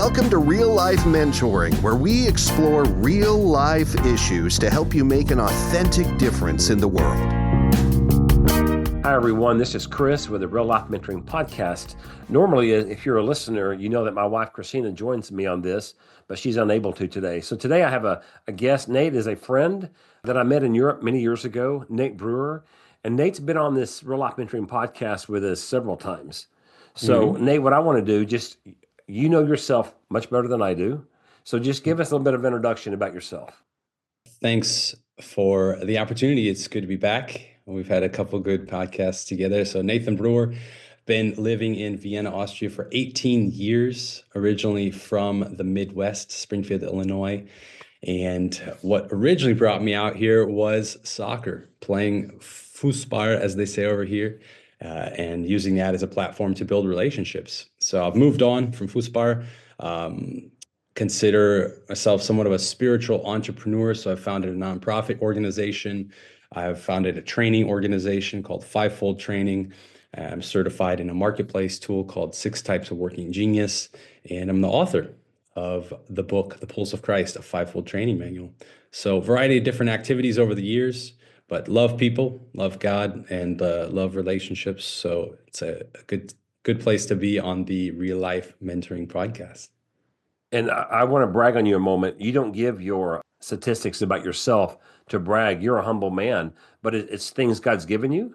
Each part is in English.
Welcome to Real Life Mentoring, where we explore real life issues to help you make an authentic difference in the world. Hi, everyone. This is Chris with the Real Life Mentoring Podcast. Normally, if you're a listener, you know that my wife, Christina, joins me on this, but she's unable to today. So today I have a guest. Nate is a friend that I met in Europe many years ago, Nate Brewer. And Nate's been on this Real Life Mentoring Podcast with us several times. So, Nate, what I want to do, you know yourself much better than I do. So just give us a little bit of introduction about yourself. Thanks for the opportunity. It's good to be back. We've had a couple good podcasts together. So Nathan Brewer, been living in Vienna, Austria for 18 years, originally from the Midwest, Springfield, Illinois. And what originally brought me out here was soccer, playing Fußball, as they say over here, and using that as a platform to build relationships. So I've moved on from Fußball, consider myself somewhat of a spiritual entrepreneur. So I've founded a nonprofit organization. I've founded a training organization called Fivefold Training. I'm certified in a marketplace tool called 6 Types of Working Genius. And I'm the author of the book, The Pulse of Christ, a Fivefold Training Manual. So a variety of different activities over the years, but love people, love God, and love relationships. So it's a good place to be on the Real Life Mentoring Podcast. And I want to brag on you a moment. You don't give your statistics about yourself to brag. You're a humble man, but it's things God's given you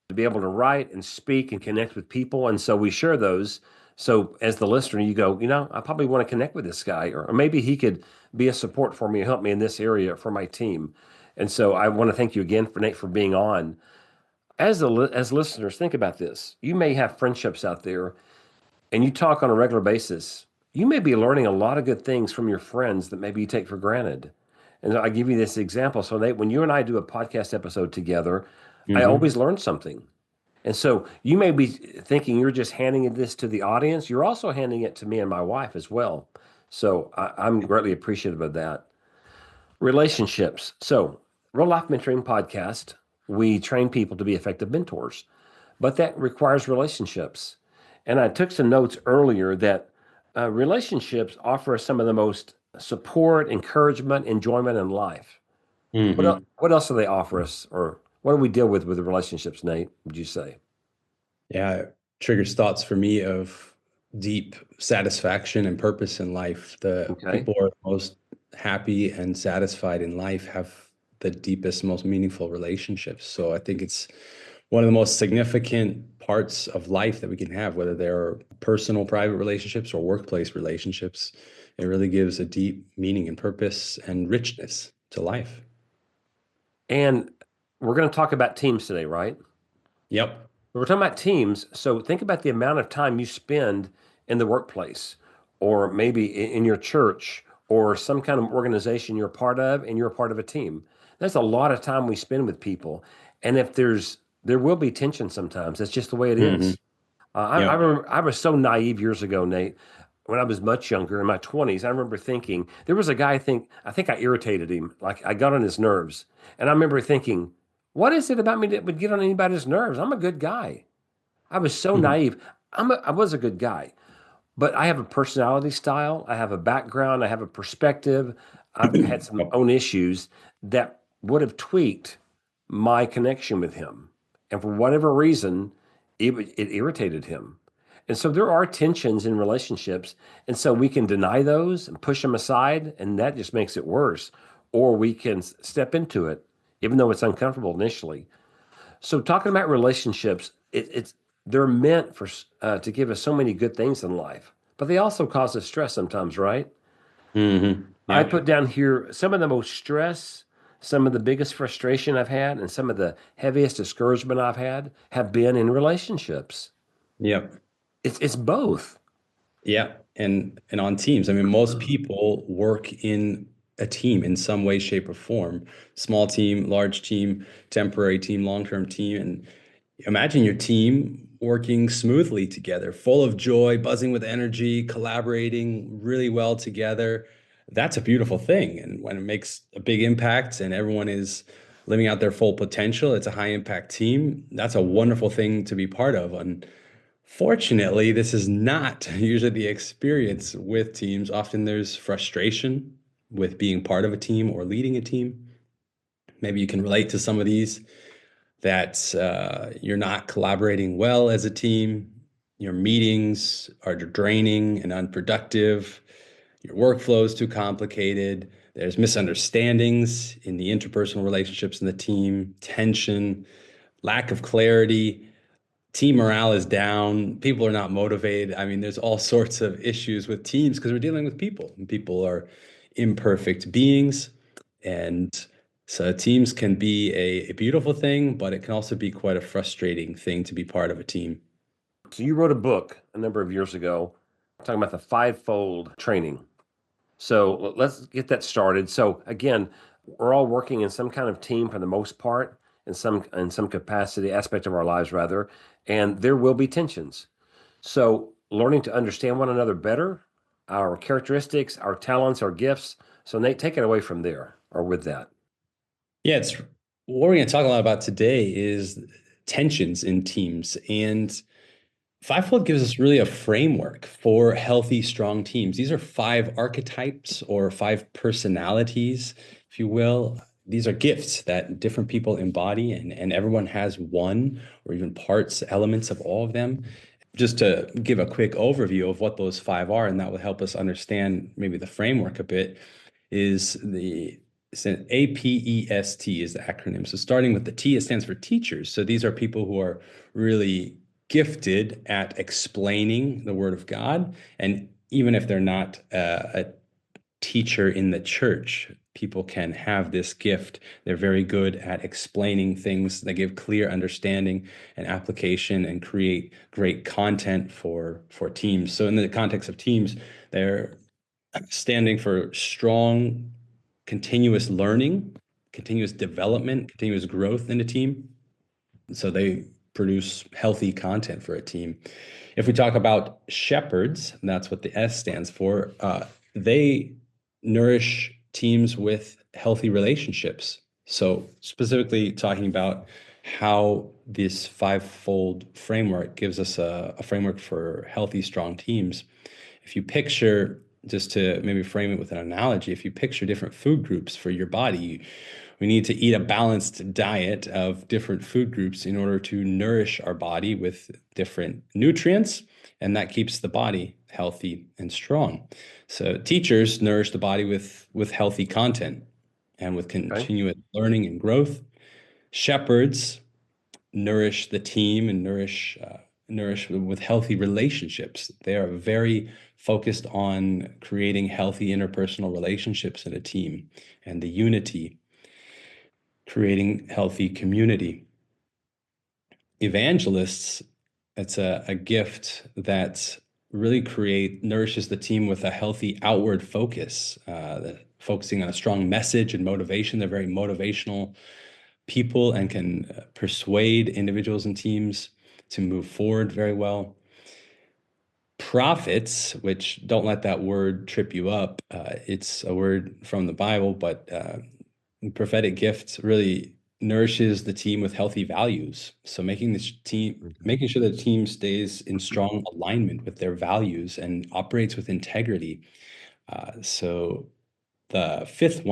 to be able to write and speak and connect with people. And so we share those. So as the listener, you go, I probably want to connect with this guy, or maybe he could be a support for me and help me in this area for my team. And so I want to thank you again, for Nate, for being on. As listeners, think about this. You may have friendships out there and you talk on a regular basis. You may be learning a lot of good things from your friends that maybe you take for granted. And I give you this example. So Nate, when you and I do a podcast episode together, I always learn something. And so you may be thinking you're just handing this to the audience. You're also handing it to me and my wife as well. So I'm greatly appreciative of that. Relationships. So Real Life Mentoring Podcast, we train people to be effective mentors, but that requires relationships. And I took some notes earlier that relationships offer us some of the most support, encouragement, enjoyment in life. What else do they offer us, or what do we deal with the relationships, Nate, would you say? Yeah, it triggers thoughts for me of deep satisfaction and purpose in life. The people who are most happy and satisfied in life have the deepest, most meaningful relationships. So I think it's one of the most significant parts of life that we can have, whether they're personal, private relationships or workplace relationships. It really gives a deep meaning and purpose and richness to life. And we're going to talk about teams today, right? Yep. We're talking about teams. So think about the amount of time you spend in the workplace, or maybe in your church, or some kind of organization you're part of, and you're a part of a team. That's a lot of time we spend with people. And if there will be tension sometimes. That's just the way it is. I remember I was so naive years ago, Nate, when I was much younger, in my 20s. I remember thinking, there was a guy, I think I irritated him. Like I got on his nerves. And I remember thinking, what is it about me that would get on anybody's nerves? I'm a good guy. I was so naive. I was a good guy. But I have a personality style. I have a background. I have a perspective. I've had some own issues that would have tweaked my connection with him. And for whatever reason, it irritated him. And so there are tensions in relationships. And so we can deny those and push them aside, and that just makes it worse. Or we can step into it, even though it's uncomfortable initially. So talking about relationships, they're meant for to give us so many good things in life, but they also cause us stress sometimes, right? I put down here some of the most stress, some of the biggest frustration I've had, and some of the heaviest discouragement I've had have been in relationships. Yep. It's both. Yeah. And on teams. I mean, most people work in a team in some way, shape, or form. Small team, large team, temporary team, long-term team. And imagine your team working smoothly together, full of joy, buzzing with energy, collaborating really well together. That's a beautiful thing. And when it makes a big impact and everyone is living out their full potential, it's a high impact team. That's a wonderful thing to be part of. And Fortunately, this is not usually the experience with teams. Often there's frustration with being part of a team or leading a team. Maybe you can relate to some of these that you're not collaborating well as a team. Your meetings are draining and unproductive. Your workflow is too complicated. There's misunderstandings in the interpersonal relationships in the team, tension, lack of clarity. Team morale is down. People are not motivated. I mean, there's all sorts of issues with teams because we're dealing with people, and people are imperfect beings. And so teams can be a beautiful thing, but it can also be quite a frustrating thing to be part of a team. So you wrote a book a number of years ago talking about the fivefold training. So let's get that started. So again, we're all working in some kind of team for the most part, in some capacity aspect of our lives rather, and there will be tensions. So learning to understand one another better, our characteristics, our talents, our gifts. So Nate, take it away from there or with that. Yeah, it's what we're going to talk a lot about today is tensions in teams. And Fivefold gives us really a framework for healthy, strong teams. These are five archetypes or five personalities, if you will. These are gifts that different people embody, and everyone has one or even parts, elements of all of them. Just to give a quick overview of what those five are, and that will help us understand maybe the framework a bit, is the it's an APEST is the acronym. So starting with the T, it stands for teachers. So these are people who are really gifted at explaining the Word of God. And even if they're not a teacher in the church, people can have this gift. They're very good at explaining things. They give clear understanding and application and create great content for teams. So in the context of teams, they're standing for strong, continuous learning, continuous development, continuous growth in a team. So they produce healthy content for a team. If we talk about shepherds, and that's what the S stands for, they nourish teams with healthy relationships. So specifically talking about how this fivefold framework gives us a framework for healthy, strong teams. If you picture, just to maybe frame it with an analogy, if you picture different food groups for your body, we need to eat a balanced diet of different food groups in order to nourish our body with different nutrients, and that keeps the body healthy and strong. So teachers nourish the body with healthy content and with Okay. continuous learning and growth. Shepherds nourish the team and nourish with healthy relationships. They are very focused on creating healthy interpersonal relationships in a team and the unity, creating healthy community. Evangelists, it's a gift that really nourishes the team with a healthy outward focus, focusing on a strong message and motivation. They're very motivational people and can persuade individuals and teams to move forward very well. Prophets, which don't let that word trip you up, it's a word from the Bible, but prophetic gifts really nourishes the team with healthy values. So making sure that the team stays in strong alignment with their values and operates with integrity. So the fifth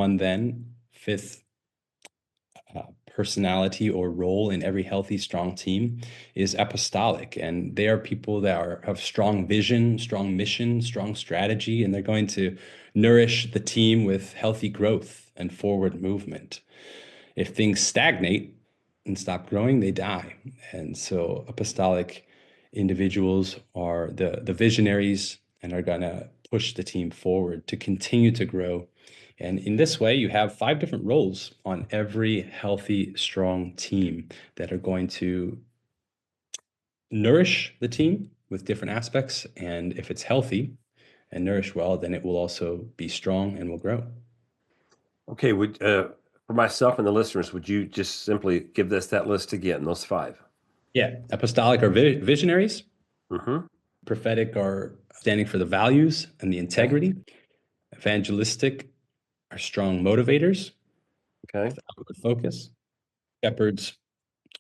personality or role in every healthy, strong team is apostolic. And they are people that have strong vision, strong mission, strong strategy, and they're going to nourish the team with healthy growth and forward movement. If things stagnate and stop growing, they die. And so apostolic individuals are the visionaries and are going to push the team forward to continue to grow. And in this way, you have five different roles on every healthy, strong team that are going to nourish the team with different aspects. And if it's healthy and nourished well, then it will also be strong and will grow. Okay. For myself and the listeners, would you just simply give us that list again, those five? Yeah, apostolic are visionaries. Mm-hmm. Prophetic are standing for the values and the Okay. integrity. Evangelistic are strong motivators Okay. with outward focus. Shepherds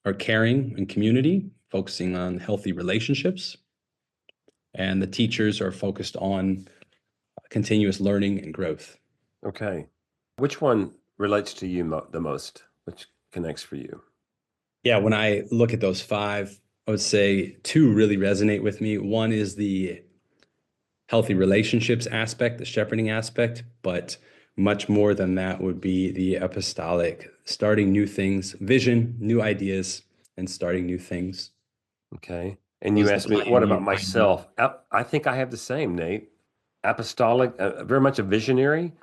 are caring and community, focusing on healthy relationships. and the teachers are focused on continuous learning and growth. Okay. Which one relates to you the most? Which connects for you? Yeah, when I look at those five, I would say two really resonate with me. One is the healthy relationships aspect, the shepherding aspect, but much more than that would be the apostolic, starting new things, vision, new ideas, and starting new things. Okay. And you Those are asked the me, what pioneer about myself? I think I have the same, Nate. Apostolic, very much a visionary,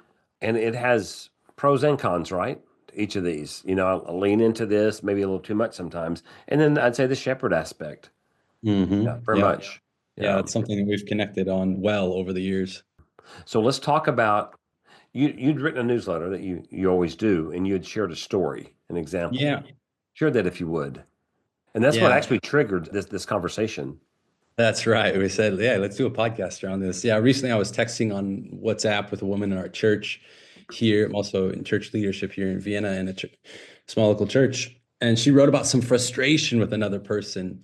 and it has pros and cons, right? Each of these. I'll lean into this, maybe a little too much sometimes. And then I'd say the shepherd aspect. Yeah, very Yeah, much. yeah, Yeah. it's something that we've connected on well over the years. So let's talk about you'd written a newsletter that you always do, and you had shared a story, an example. Yeah, Share that if you would. And that's what yeah. actually triggered this conversation. That's right. We said, yeah, let's do a podcast around this. Yeah, recently I was texting on WhatsApp with a woman in our church here. I'm also in church leadership here in Vienna in a small local church. And she wrote about some frustration with another person.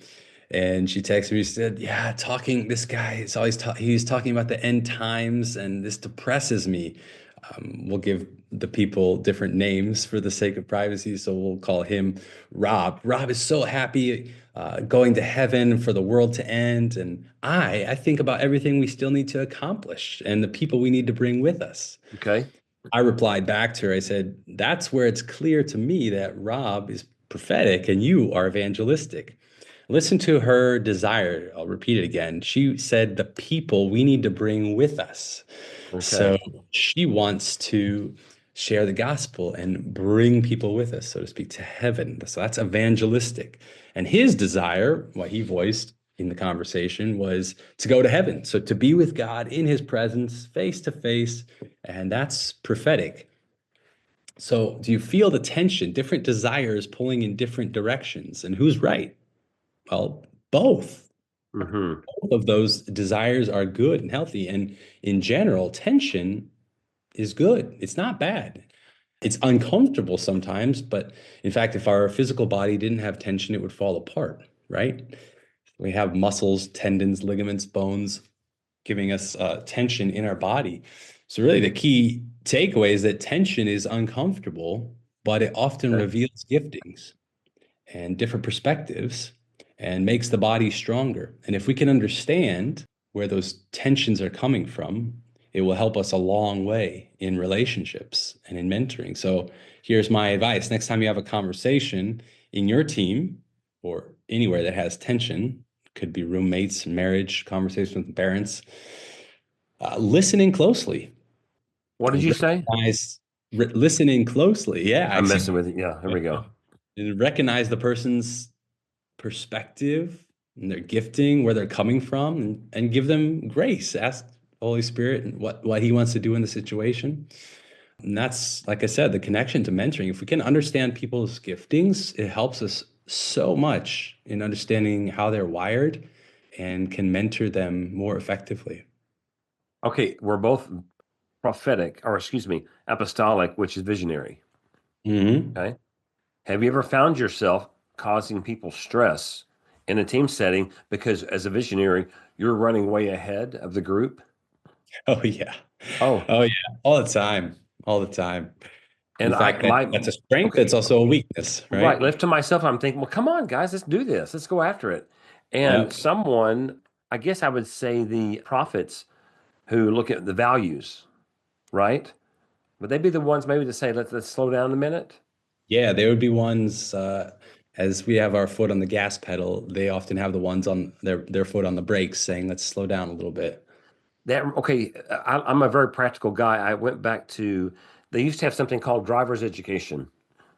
And she texted me, she said, yeah, this guy is always he's talking about the end times, and this depresses me. We'll give the people different names for the sake of privacy. So we'll call him Rob. Rob is so happy going to heaven for the world to end. And I think about everything we still need to accomplish and the people we need to bring with us. Okay. I replied back to her. I said, that's where it's clear to me that Rob is prophetic and you are evangelistic. Listen to her desire. I'll repeat it again. She said, the people we need to bring with us. So Okay. she wants to share the gospel and bring people with us, so to speak, to heaven. So that's evangelistic. And his desire, what he voiced in the conversation, was to go to heaven. So to be with God in his presence, face to face. And that's prophetic. So do you feel the tension, different desires pulling in different directions? And who's right? Well, both. Mm-hmm. Both of those desires are good and healthy. And in general, tension is good. It's not bad. It's uncomfortable sometimes, but in fact, if our physical body didn't have tension, it would fall apart, right? We have muscles, tendons, ligaments, bones giving us tension in our body. So, really, the key takeaway is that tension is uncomfortable, but it often Okay. reveals giftings and different perspectives and makes the body stronger. And if we can understand where those tensions are coming from, it will help us a long way in relationships and in mentoring. So here's my advice. Next time you have a conversation in your team or anywhere that has tension, could be roommates, marriage, conversation with parents, listening closely What did and you say? listening closely. Yeah, I I'm see. messing with you. Yeah, here we go. And recognize the person's perspective and their gifting, where they're coming from, and give them grace. Ask the Holy Spirit and what He wants to do in the situation. And that's, like I said, the connection to mentoring. If we can understand people's giftings, it helps us so much in understanding how they're wired and can mentor them more effectively. Okay, we're both prophetic, or excuse me, apostolic, which is visionary. Hmm. Okay. Have you ever found yourself causing people stress in a team setting because as a visionary, you're running way ahead of the group? Oh yeah. Oh, Oh yeah. All the time. All the time. In and fact, that's a strength. okay, It's also a weakness, right. right? Left to myself, I'm thinking, well, come on, guys, let's do this. Let's go after it. And Yep. someone, I guess I would say the prophets who look at the values, right? Would they be the ones maybe to say, let's slow down a minute? Yeah, they would be ones as we have our foot on the gas pedal, they often have the ones on their foot on the brakes saying, let's slow down a little bit. That okay, I'm a very practical guy. I went back to they used to have something called driver's education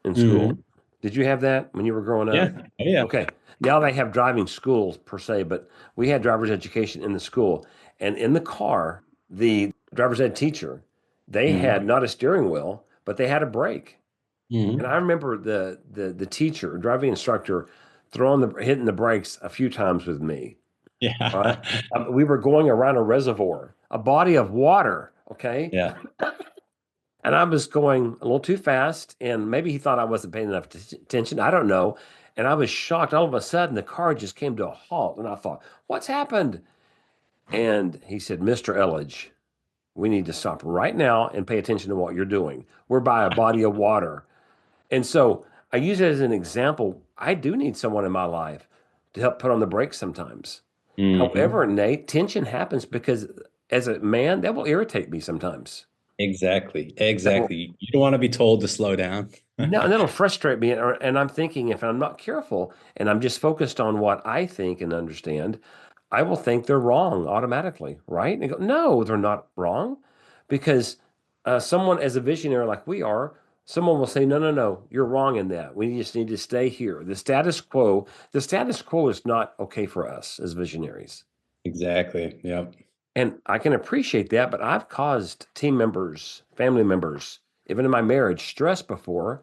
in school. Hmm. Did you have that when you were growing Yeah. up? Oh yeah. Okay. Now they have driving schools per se, but we had driver's education in the school. And in the car, the driver's ed teacher, they had Hmm. not a steering wheel, but they had a brake. And I Hmm. remember the teacher, driving instructor, hitting the brakes a few times with me. All right. Yeah. We were going around a reservoir, a body of water. Okay. Yeah. And I was going a little too fast. And maybe he thought I wasn't paying enough attention. I don't know. And I was shocked. All of a sudden, the car just came to a halt. And I thought, what's happened? And he said, Mr. Elledge, we need to stop right now and pay attention to what you're doing. We're by a body of water. And so I use it as an example. I do need someone in my life to help put on the brakes sometimes. Hmm. However, Nate, tension happens because as a man, that will irritate me sometimes. Exactly. That will Exactly. You don't want to be told to slow down. no, and that'll frustrate me. And I'm thinking if I'm not careful and I'm just focused on what I think and understand, I will think they're wrong automatically, right? And I go, no, they're not wrong, because someone as a visionary like we are, someone will say, no, no, no, you're wrong in that. We just need to stay here. The status quo is not okay for us as visionaries. Exactly. Yep. And I can appreciate that, but I've caused team members, family members, even in my marriage, stress before,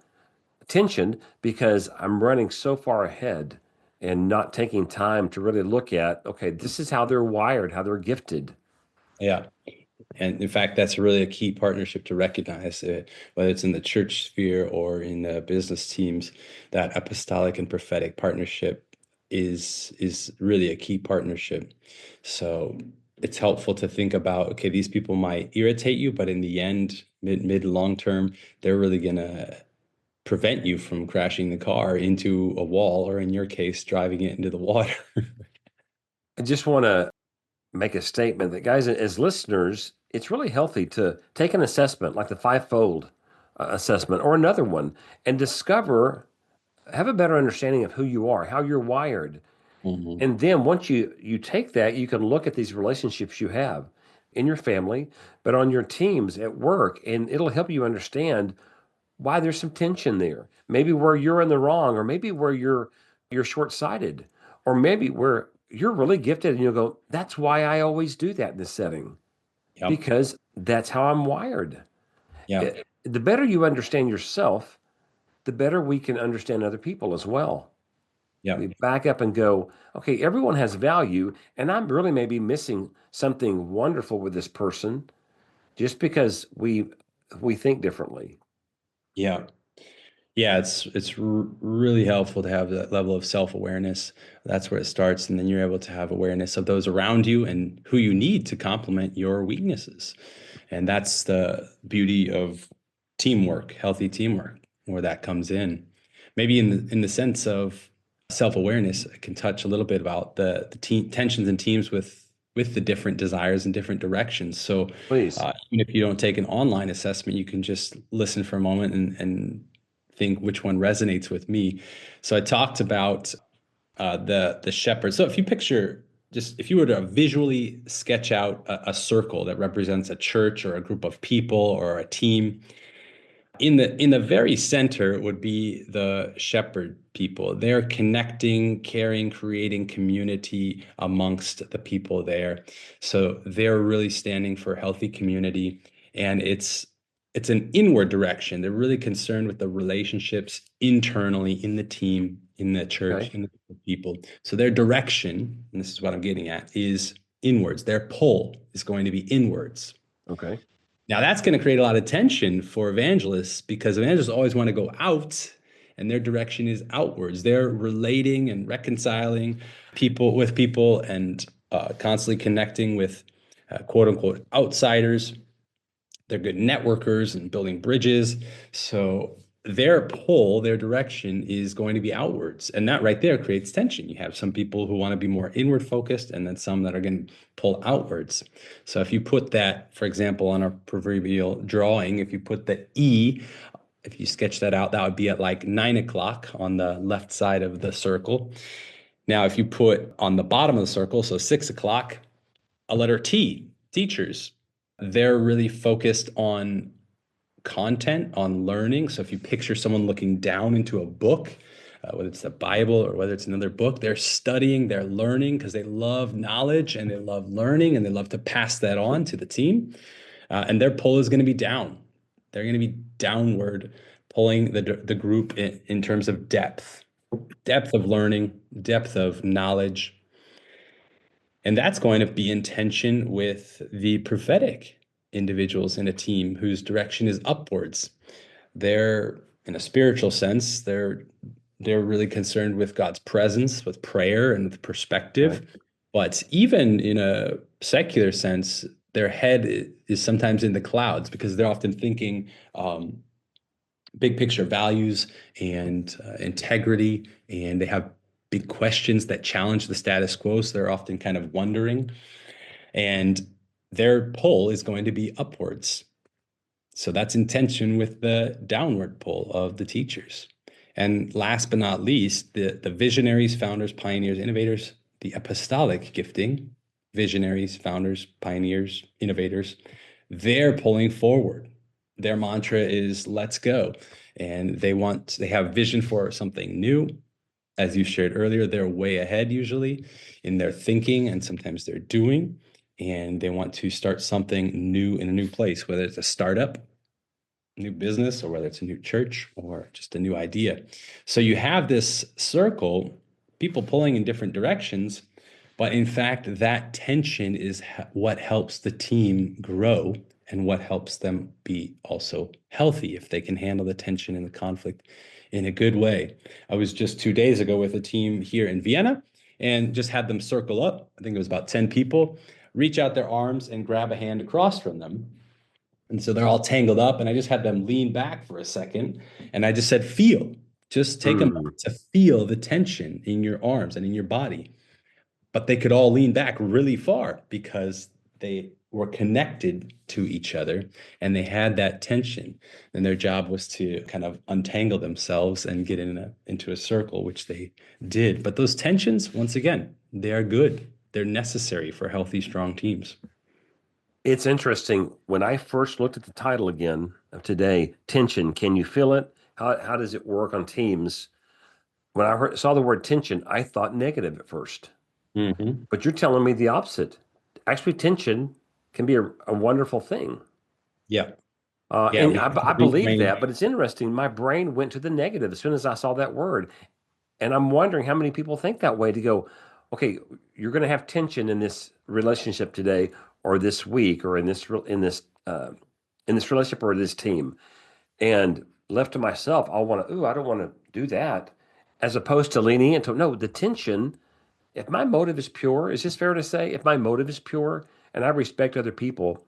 tension, because I'm running so far ahead and not taking time to really look at, okay, this is how they're wired, how they're gifted. Yeah. And in fact, that's really a key partnership to recognize, whether it's in the church sphere or in business teams, that apostolic and prophetic partnership is really a key partnership. So it's helpful to think about, okay, these people might irritate you, but in the end, mid long term, they're really gonna prevent you from crashing the car into a wall, or in your case, driving it into the water. I just want to make a statement that, guys, as listeners, it's really healthy to take an assessment like the fivefold assessment or another one and discover, have a better understanding of who you are, how you're wired. Mhm. And then once you take that, you can look at these relationships you have in your family, but on your teams at work, and it'll help you understand why there's some tension there. Maybe where you're in the wrong, or maybe where you're short-sighted, or maybe where you're really gifted and you'll go, that's why I always do that in this setting, Yep. because that's how I'm wired. Yep. The better you understand yourself, the better we can understand other people as well. We Yep. back up and go, okay, everyone has value, and I'm really maybe missing something wonderful with this person just because we think differently. Yeah. Yeah, it's really helpful to have that level of self-awareness. That's where it starts, and then you're able to have awareness of those around you and who you need to complement your weaknesses. And that's the beauty of teamwork, healthy teamwork, where that comes in. Maybe in the sense of self-awareness, I can touch a little bit about the tensions in teams with the different desires and different directions. So Please. even if you don't take an online assessment, you can just listen for a moment and think which one resonates with me. So I talked about the shepherd. So if you picture, just if you were to visually sketch out a circle that represents a church or a group of people or a team, in the very center would be the shepherd people. They're connecting, caring, creating community amongst the people there. So they're really standing for healthy community, and it's an inward direction. They're really concerned with the relationships internally in the team, in the church, Okay. in the people. So their direction, and this is what I'm getting at, is inwards. Their pull is going to be inwards. Okay. Now that's going to create a lot of tension for evangelists, because evangelists always want to go out and their direction is outwards. They're relating and reconciling people with people and constantly connecting with quote unquote outsiders. They're good networkers and building bridges. So their pull, their direction is going to be outwards. And that right there creates tension. You have some people who want to be more inward focused, and then some that are going to pull outwards. So if you put that, for example, on a proverbial drawing, if you put the E, if you sketch that out, that would be at like 9 o'clock on the left side of the circle. Now, if you put on the bottom of the circle, so 6 o'clock, a letter T, teachers, they're really focused on content, on learning. So if you picture someone looking down into a book, whether it's the Bible or whether it's another book, they're studying, they're learning because they love knowledge and they love learning and they love to pass that on to the team. And their pull is going to be down. They're going to be downward, pulling the group in terms of depth of learning, depth of knowledge. And that's going to be in tension with the prophetic individuals in a team whose direction is upwards. They're, in a spiritual sense, they're really concerned with God's presence, with prayer, and with Okay. perspective. But even in a secular sense, their head is sometimes in the clouds because they're often thinking big picture values and integrity, and they have big questions that challenge the status quo. So they're often kind of wondering, and their pull is going to be upwards. So that's in tension with the downward pull of the teachers. And last but not least, the visionaries, founders, pioneers, innovators, the apostolic gifting, visionaries, founders, pioneers, innovators, they're pulling forward. Their mantra is let's go. And they have vision for something new. As you shared earlier, they're way ahead usually in their thinking and sometimes their doing. And they want to start something new in a new place, whether it's a startup, new business, or whether it's a new church or just a new idea. So you have this circle, people pulling in different directions, but in fact, that tension is what helps the team grow and what helps them be also healthy if they can handle the tension and the conflict in a good way. I was just 2 days ago with a team here in Vienna and just had them circle up. I think it was about 10 people, reach out their arms and grab a hand across from them. And so they're all tangled up, and I just had them lean back for a second. And I just said, feel, just take a Mm. moment to feel the tension in your arms and in your body. But they could all lean back really far because they were connected to each other and they had that tension. And their job was to kind of untangle themselves and get into a circle, which they did. But those tensions, once again, they are good. They're necessary for healthy, strong teams. It's interesting. When I first looked at the title again of today, tension, can you feel it? How does it work on teams? When saw the word tension, I thought negative at first, Mm-hmm. but you're telling me the opposite. Actually, tension can be a wonderful thing. Yeah. Yeah. And We have to I believe reframe. that, but it's interesting. My brain went to the negative as soon as I saw that word. And I'm wondering how many people think that way to go, okay, you're going to have tension in this relationship today or this week or in this relationship or this team. And left to myself, I'll want to, I don't want to do that. As opposed to leaning into, no, the tension, if my motive is pure, is this fair to say? If my motive is pure and I respect other people,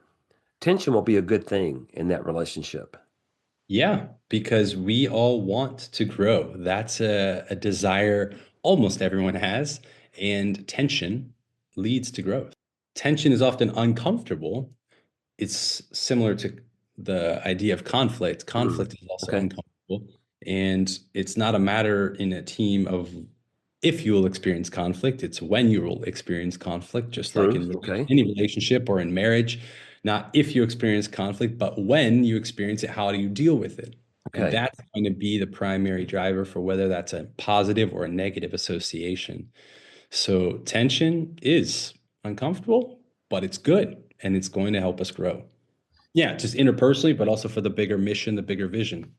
tension will be a good thing in that relationship. Yeah, because we all want to grow. That's a desire almost everyone has, and tension leads to growth. Tension is often uncomfortable. It's similar to the idea of conflict. Mm. Conflict is also Okay. uncomfortable, and it's not a matter in a team of if you will experience conflict, it's when you will experience conflict, just like True. in Okay. any relationship or in marriage. Not if you experience conflict, but when you experience it, how do you deal with it? And Okay. that's going to be the primary driver for whether that's a positive or a negative association. So tension is uncomfortable, but it's good and it's going to help us grow. Yeah, just interpersonally, but also for the bigger mission, the bigger vision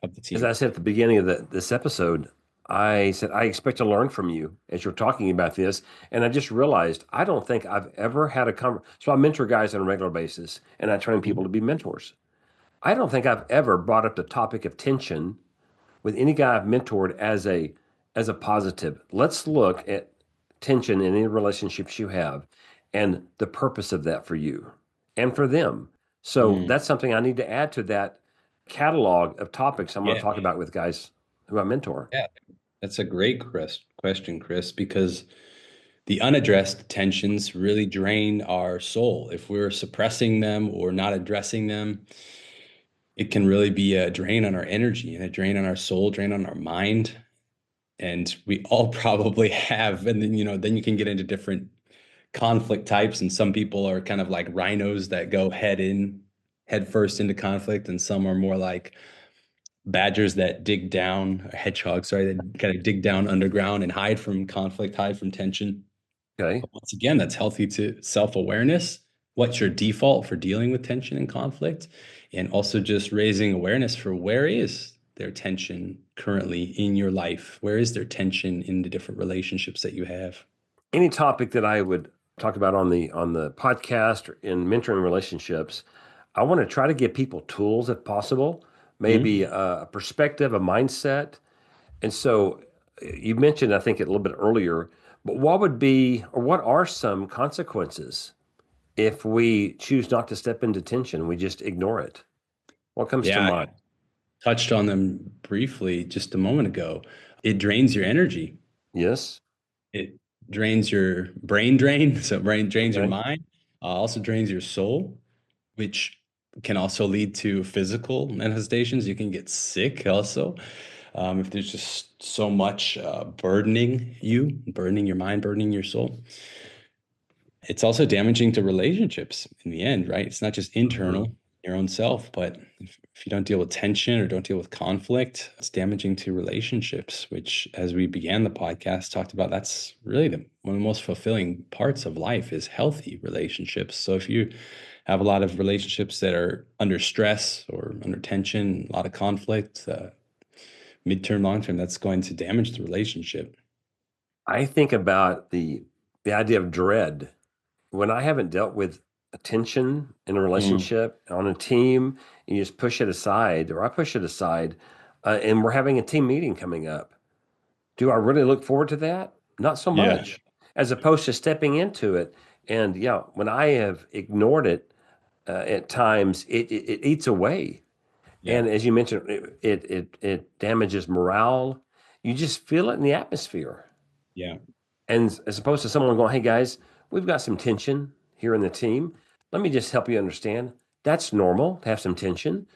of the As I team. said at the beginning of this episode, I said, I expect to learn from you as you're talking about this. And I just realized I don't think I've ever had a conversation. So I mentor guys on a regular basis and I train people to be mentors. I don't think I've ever brought up the topic of tension with any guy I've mentored as a positive. Let's look at tension in any relationships you have and the purpose of that for you and for them. So Mm, that's something I need to add to that catalog of topics I'm going to yeah, talk about with guys who I mentor. yeah. That's a great question, Chris, because the unaddressed tensions really drain our soul. If we're suppressing them or not addressing them, it can really be a drain on our energy and a drain on our soul, drain on our mind. And we all probably have. And then, then you can get into different conflict types. And some people are kind of like rhinos that go head first into conflict. And some are more like badgers that dig down, or hedgehogs, sorry, that kind of dig down underground and hide from conflict, hide from tension. Okay. But once again, that's healthy to self-awareness. What's your default for dealing with tension and conflict? And also just raising awareness for where is there tension currently in your life? Where is there tension in the different relationships that you have? Any topic that I would talk about on the podcast or in mentoring relationships, I want to try to give people tools if possible, maybe Mhm. a perspective, a mindset. And so you mentioned, I think, a little bit earlier, But what would be, or what are some consequences if we choose not to step into tension? We just ignore it. What comes to Yeah, I mind? touched on them briefly just a moment ago. It drains your energy. Yes. It drains your brain drain. So brain drains your Okay. mind, also drains your soul, which can also lead to physical manifestations. You can get sick also. If there's just so much burdening you, burdening your mind, burdening your soul. It's also damaging to relationships in the end, right? It's not just Mhm. internal, your own self, but if you don't deal with tension or don't deal with conflict, it's damaging to relationships, which, as we began the podcast, talked about, that's really one of the most fulfilling parts of life is healthy relationships. So if you have a lot of relationships that are under stress or under tension, a lot of conflict, midterm, long term, that's going to damage the relationship. I think about the idea of dread. When I haven't dealt with a tension in a Mm, relationship on a team, and you just push it aside, or I push it aside, and we're having a team meeting coming up. Do I really look forward to that? Not so yeah, much, as opposed to stepping into it. And yeah, when I have ignored it at times, it eats away. yeah, And as you mentioned, it damages morale. You just feel it in the atmosphere. yeah. And as opposed to someone going, hey guys, we've got some tension here in the team. Let me just help you understand. That's normal to have some tension.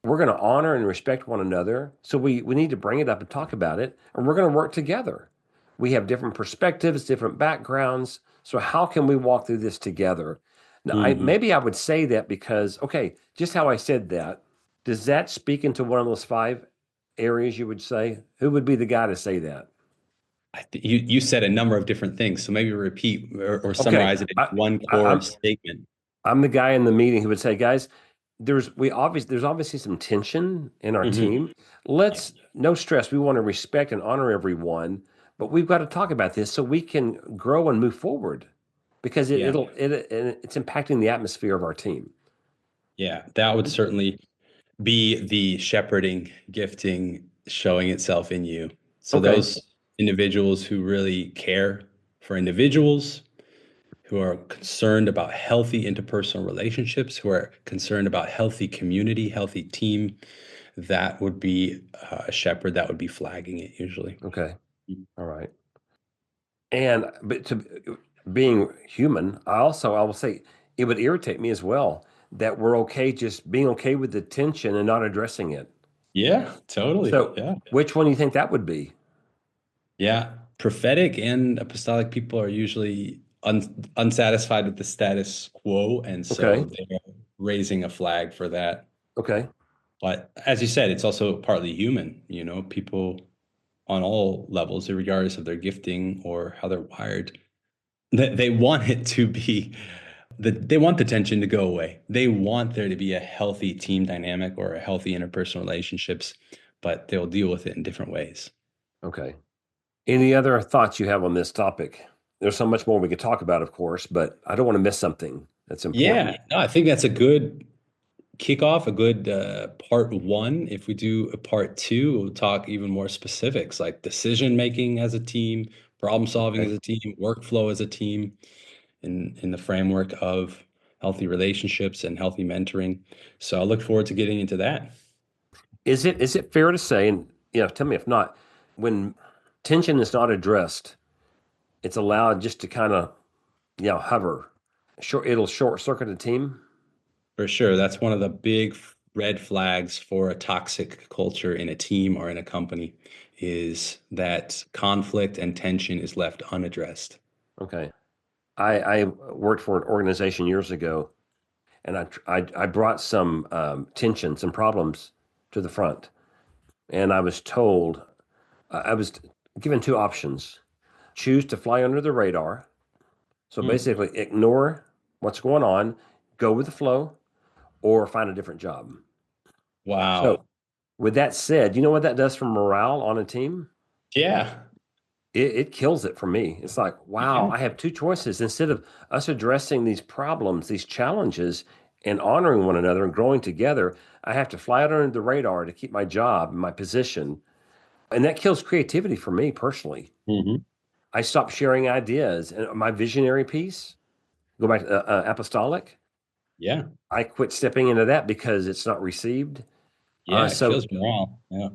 We're going to honor and respect one another. So we need to bring it up and talk about it. And we're going to work together. We have different perspectives, different backgrounds. So how can we walk through this together? Now, Mhm. maybe I would say that because, okay, just how I said that, does that speak into one of those five areas you would say? Who would be the guy to say that? You said a number of different things, so maybe repeat or Okay, summarize it in one I, core I'm statement. I'm the guy in the meeting who would say, guys, there's obviously some tension in our Hmm. team. Yeah, Let's no stress. We want to respect and honor everyone, but we've got to talk about this so we can grow and move forward because yeah, it's impacting the atmosphere of our team. yeah. That would certainly be the shepherding, gifting, showing itself in you. So Okay, those individuals who really care for individuals, who are concerned about healthy interpersonal relationships, who are concerned about healthy community, healthy team, that would be a shepherd that would be flagging it usually. okay, all right. And but to being human, I will say it would irritate me as well that we're okay just being okay with the tension and not addressing it. Yeah, totally. So, Yeah. which one do you think that would be? Yeah. Prophetic and apostolic people are usually unsatisfied with the status quo. And so Okay. they're raising a flag for that. Okay. But as you said, it's also partly human, people on all levels, regardless of their gifting or how they're wired, they want it to be they want the tension to go away. They want there to be a healthy team dynamic or a healthy interpersonal relationships, but they'll deal with it in different ways. Okay. Any other thoughts you have on this topic? There's so much more we could talk about, of course, but I don't want to miss something that's Yeah, important. no, I think that's a good kickoff, a good part one. If we do a part two, we'll talk even more specifics like decision making as a team, problem solving as Okay. a team, workflow as a team, in the framework of healthy relationships and healthy mentoring. So I look forward to getting into that. Is it fair to say, and tell me if not, when tension is not addressed, it's allowed just to kind of hover. It'll short circuit a team. For sure. That's one of the big red flags for a toxic culture in a team or in a company is that conflict and tension is left unaddressed. Okay. I worked for an organization years ago, and I brought some tension, some problems to the front, and I was told I was given two options: choose to fly under the radar, so Hmm. basically ignore what's going on, go with the flow, or find a different job. So, Wow. with that said, you know what that does for morale on a team? Yeah. It kills it for me. It's like, wow, Yeah. I have two choices. Instead of us addressing these problems, these challenges, and honoring one another and growing together, I have to fly out under the radar to keep my job and my position. And that kills creativity for me personally. Hmm. I stopped sharing ideas. And my visionary piece, go back to apostolic, Yeah. I quit stepping into that because it's not received. Yeah. It So kills morale. Yeah.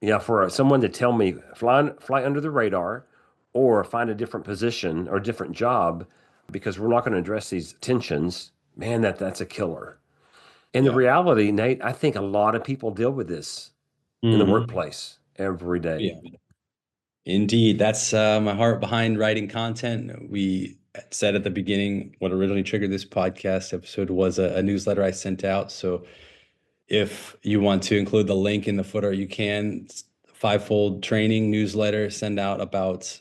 yeah, for someone to tell me fly under the radar or find a different position or different job because we're not going to address these tensions, man, that's a killer. And the Yeah. reality, Nate, I think a lot of people deal with this in the Mhm. workplace every day. Yeah. Indeed. That's my heart behind writing content. We said at the beginning what originally triggered this podcast episode was a newsletter I sent out. So if you want to include the link in the footer, you can. It's a fivefold training newsletter send out about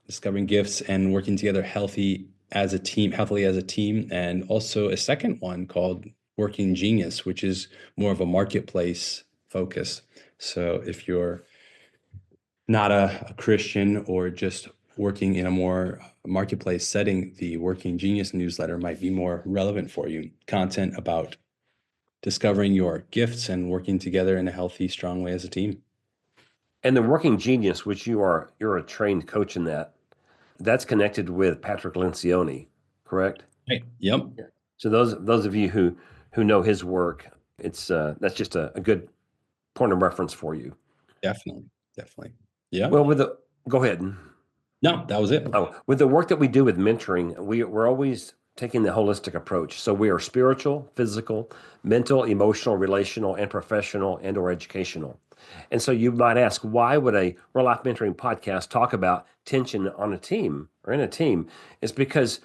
discovering gifts and working together healthily as a team, and also a second one called Working Genius, which is more of a marketplace focus. So if you're not a Christian or just working in a more marketplace setting, the Working Genius newsletter might be more relevant for you. Content about discovering your gifts and working together in a healthy, strong way as a team. And the Working Genius, which you're a trained coach in that's connected with Patrick Lencioni, correct? Right. Yep. So those of you who know his work, it's that's just a good point of reference for you. Definitely. Definitely. Yeah. Well, go ahead. No, that was it. Oh, with the work that we do with mentoring, we're always taking the holistic approach. So we are spiritual, physical, mental, emotional, relational, and professional and/or educational. And so you might ask, why would a real life mentoring podcast talk about tension on a team or in a team? It's because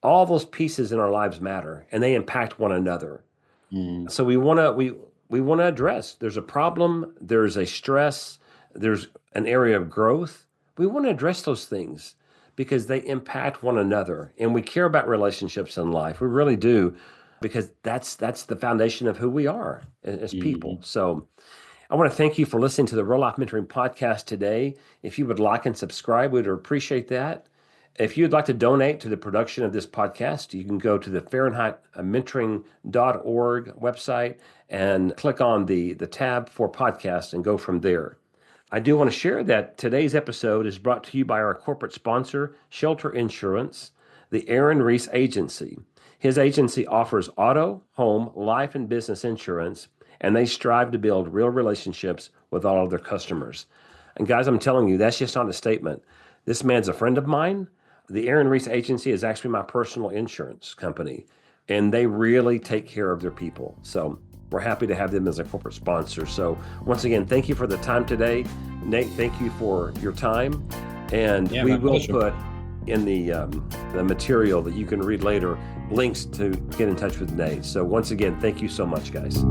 all those pieces in our lives matter and they impact one another. Mm. So we want to address there's a problem, there's a stress, there's an area of growth. We want to address those things because they impact one another, and we care about relationships in life. We really do, because that's the foundation of who we are as people. Mhm. So I want to thank you for listening to the Real Life Mentoring Podcast today. If you would like and subscribe, we'd appreciate that. If you'd like to donate to the production of this podcast, you can go to the FahrenheitMentoring.org website and click on the tab for podcast and go from there. I do want to share that today's episode is brought to you by our corporate sponsor, Shelter Insurance, the Aaron Reese Agency. His agency offers auto, home, life, and business insurance, and they strive to build real relationships with all of their customers. And guys, I'm telling you, that's just not a statement. This man's a friend of mine. The Aaron Reese Agency is actually my personal insurance company, and they really take care of their people. So we're happy to have them as a corporate sponsor. So once again, thank you for the time today. Nate, thank you for your time. And we will put in the material that you can read later links to get in touch with Nate. So once again, thank you so much, guys.